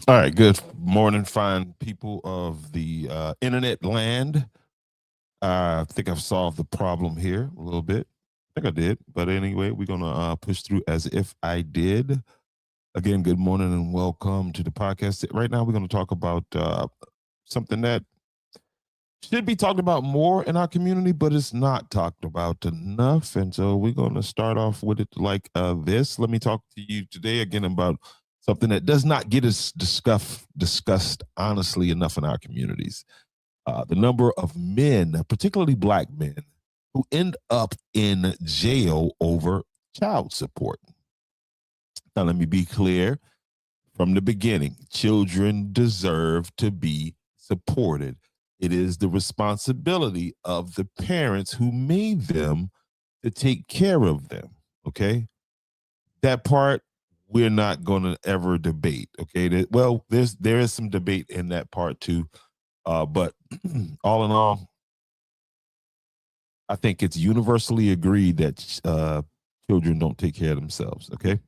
All right, good morning, fine people of the internet land. I think I've solved the problem here a little bit. I think I did, but anyway, we're gonna push through as if I did. Again, good morning and welcome to the podcast. Right now, we're going to talk about something that should be talked about more in our community, but it's not talked about enough. And so we're going to start off with it like this. Let me talk to you today again about something that does not get us discussed honestly enough in our communities. The number of men, particularly black men, who end up in jail over child support. Now, let me be clear from the beginning, children deserve to be supported. It is the responsibility of the parents who made them to take care of them. Okay. That part we're not going to ever debate. Okay. Well, there is some debate in that part too. But all in all, I think it's universally agreed that children don't take care of themselves. Okay.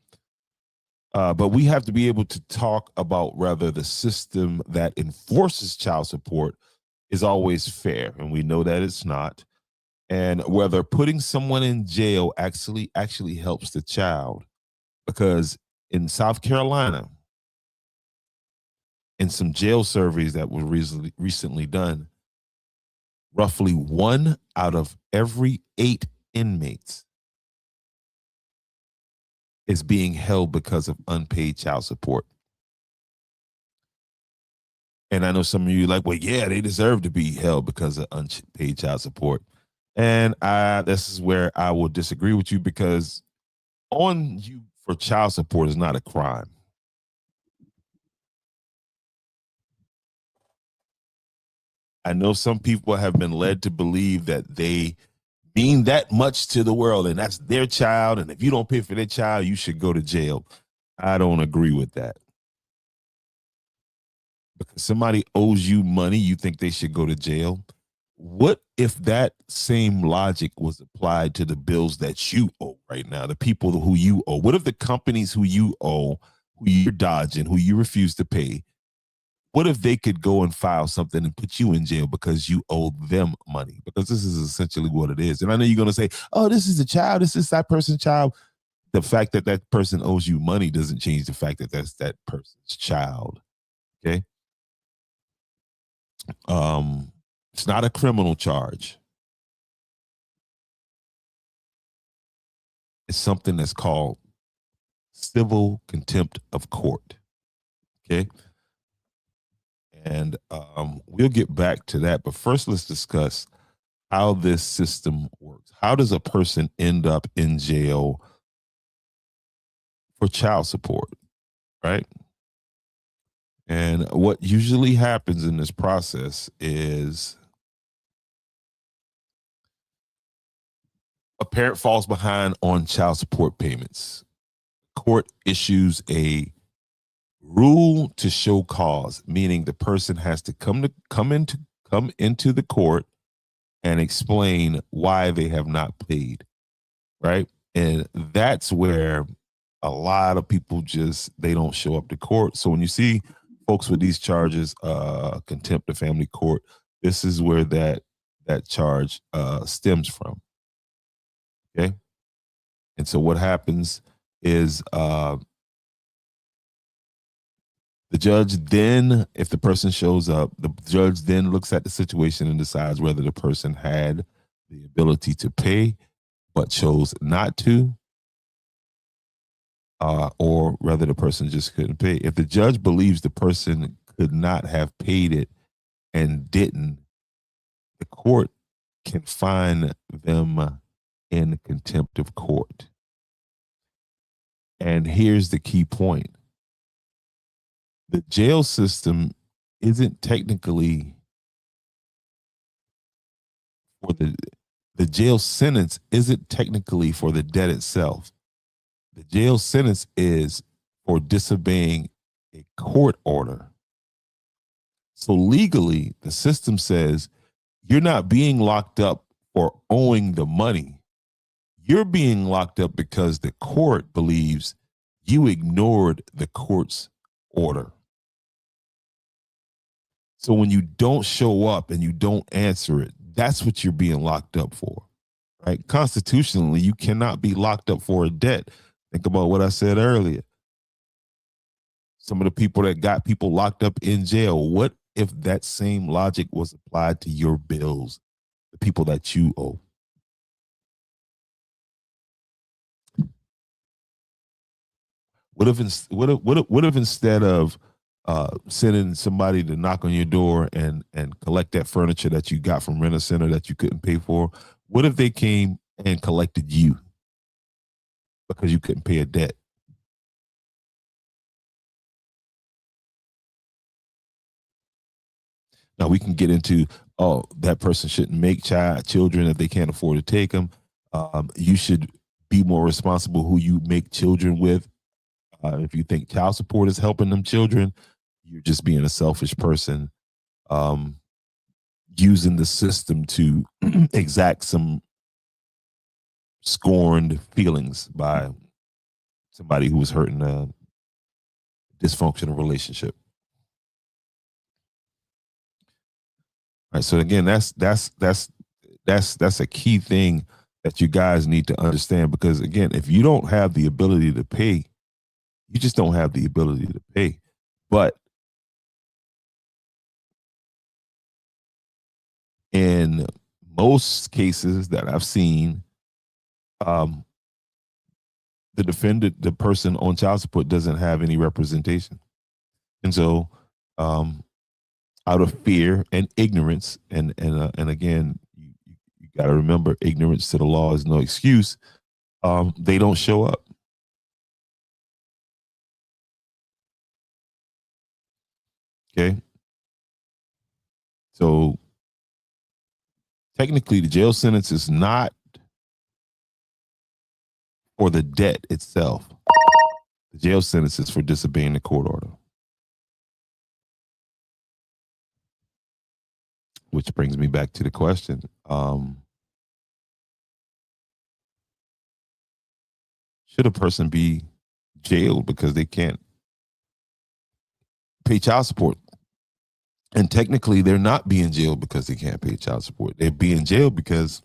But we have to be able to talk about whether the system that enforces child support is always fair, and we know that it's not, and whether putting someone in jail actually helps the child. Because in South Carolina, in some jail surveys that were recently done, roughly 1 out of every 8 inmates is being held because of unpaid child support. And I know some of you are like, well, yeah, they deserve to be held because of unpaid child support. And this is where I will disagree with you, because on you for child support is not a crime. I know some people have been led to believe that they mean that much to the world and that's their child. And if you don't pay for their child, you should go to jail. I don't agree with that. Because somebody owes you money, you think they should go to jail. What if that same logic was applied to the bills that you owe right now, the people who you owe? What if the companies who you owe, who you're dodging, who you refuse to pay, what if they could go and file something and put you in jail because you owe them money? Because this is essentially what it is. And I know you're going to say, oh, this is a child, this is that person's child. The fact that that person owes you money doesn't change the fact that that's that person's child. Okay. It's not a criminal charge. It's something that's called civil contempt of court. Okay. And we'll get back to that. But first, let's discuss how this system works. How does a person end up in jail for child support? Right. And what usually happens in this process is a parent falls behind on child support payments. Court issues a rule to show cause, meaning the person has to come into the court and explain why they have not paid, right? And that's where a lot of people just they don't show up to court. So when you see folks with these charges, contempt of family court, this is where that charge stems from. Okay. And so what happens is the judge then, if the person shows up, the judge then looks at the situation and decides whether the person had the ability to pay but chose not to, or whether the person just couldn't pay. If the judge believes the person could not have paid it and didn't, the court can fine them in contempt of court. And here's the key point: the jail system isn't technically for the jail sentence isn't technically for the debt itself. The jail sentence is for disobeying a court order. So legally, the system says you're not being locked up for owing the money. You're being locked up because the court believes you ignored the court's order. So when you don't show up and you don't answer it, that's what you're being locked up for, right? Constitutionally, you cannot be locked up for a debt. Think about what I said earlier. Some of the people that got people locked up in jail, what if that same logic was applied to your bills, the people that you owe? What if instead of sending somebody to knock on your door and collect that furniture that you got from Rent a Center that you couldn't pay for, what if they came and collected you because you couldn't pay a debt? Now we can get into, oh, that person shouldn't make children if they can't afford to take them. You should be more responsible who you make children with. If you think child support is helping them children, you're just being a selfish person, um, using the system to exact some scorned feelings by somebody who was hurt in a dysfunctional relationship. All right. So again, that's a key thing that you guys need to understand, because again, if you don't have the ability to pay, you just don't have the ability to pay. But in most cases that I've seen, um, the person on child support doesn't have any representation. And so, um, out of fear and ignorance, and again, you got to remember, ignorance to the law is no excuse. They don't show up. Okay, so technically, the jail sentence is not for the debt itself. The jail sentence is for disobeying the court order. Which brings me back to the question. Should a person be jailed because they can't pay child support? And technically, they're not being jailed because they can't pay child support. They're being jailed because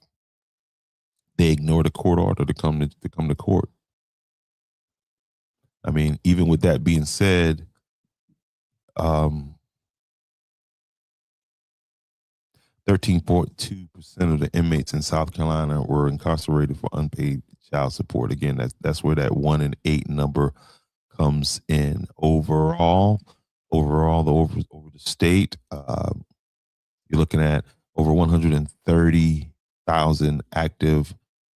they ignore the court order to come to court. I mean, even with that being said, um, 13.2% of the inmates in South Carolina were incarcerated for unpaid child support. Again, that's where that 1 in 8 number comes in. Overall, over the state, you're looking at over 130,000 active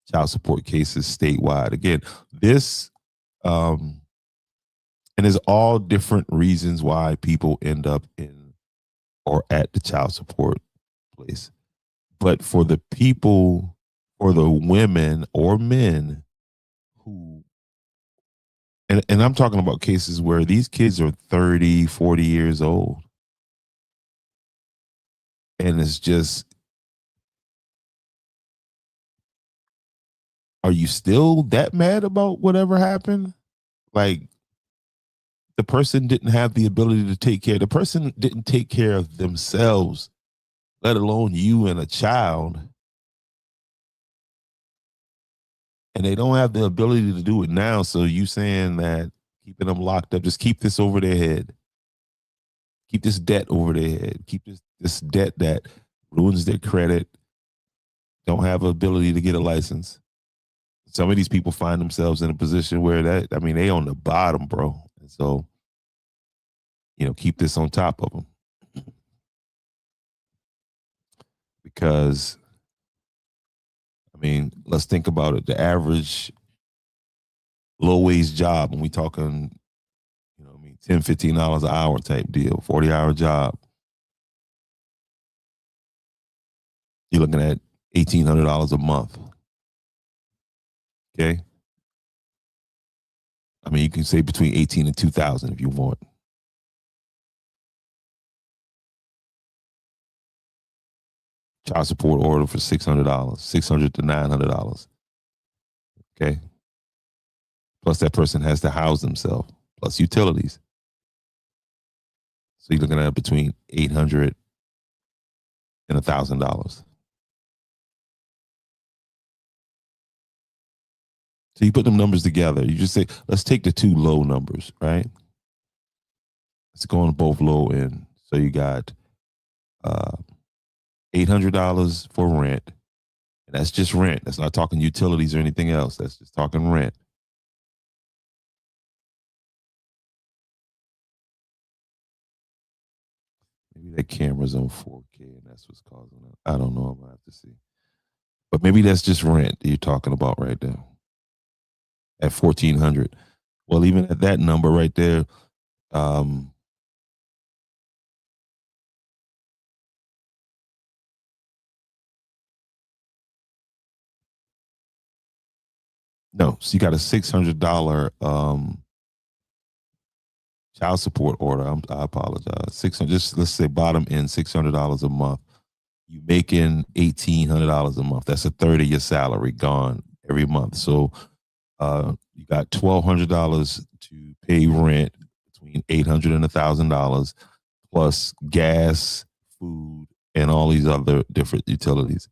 child support cases statewide. Again, this and there's all different reasons why people end up in or at the child support place. But for the people, or the women or men who, and I'm talking about cases where these kids are 30, 40 years old. And it's just, are you still that mad about whatever happened? Like, the person didn't have the ability to take care. The person didn't take care of themselves, let alone you and a child. And they don't have the ability to do it now. So you saying that keeping them locked up, just keep this over their head. Keep this debt over their head. Keep this debt that ruins their credit, don't have ability to get a license. Some of these people find themselves in a position where they on the bottom, bro. And so, keep this on top of them. Because, let's think about it. The average low wage job, when we talking, $10, $15 an hour type deal, 40-hour job, you're looking at $1,800 a month. Okay. You can say between 18 and 2,000 if you want. Child support order for $600, $600 to $900. Okay. Plus that person has to house themselves, plus utilities. So you're looking at between $800 and $1,000. So you put them numbers together. You just say, let's take the two low numbers, right? Let's go on both low end. So you got uh, $800 for rent. And that's just rent. That's not talking utilities or anything else. That's just talking rent. Maybe that camera's on 4K and that's what's causing it. I don't know. I'm gonna have to see. But maybe that's just rent that you're talking about right now at 1,400. Well, even at that number right there, um, no, so you got a $600 child support order. I apologize. 600. Just let's say bottom end $600 a month. You making $1,800 a month. That's a third of your salary gone every month. So you got $1,200 to pay rent, between $800 and $1,000, plus gas, food, and all these other different utilities.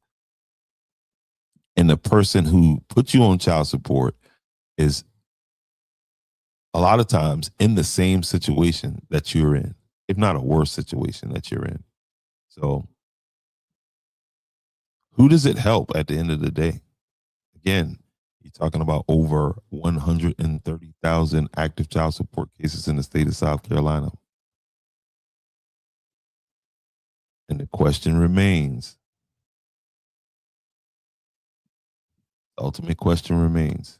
And the person who puts you on child support is a lot of times in the same situation that you're in, if not a worse situation that you're in. So who does it help at the end of the day? Again, you're talking about over 130,000 active child support cases in the state of South Carolina. And the question remains, the ultimate question remains,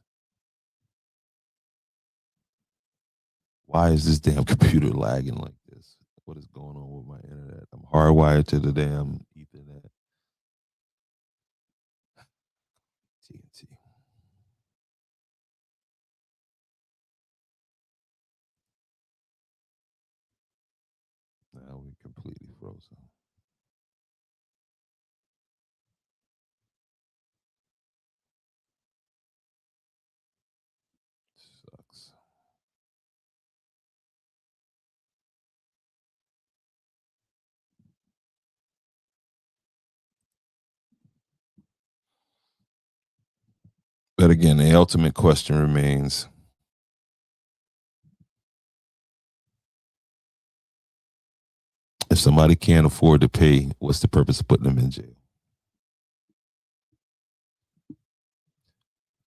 why is this damn computer lagging like this? What is going on with my internet? I'm hardwired to the damn Ethernet. TNT. Now we're completely frozen. Sucks. But again, the ultimate question remains, if somebody can't afford to pay, what's the purpose of putting them in jail?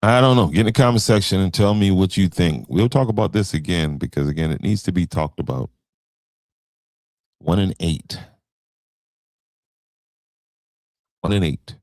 I don't know. Get in the comment section and tell me what you think. We'll talk about this again because, again, it needs to be talked about. 1 in 8. 1 in 8.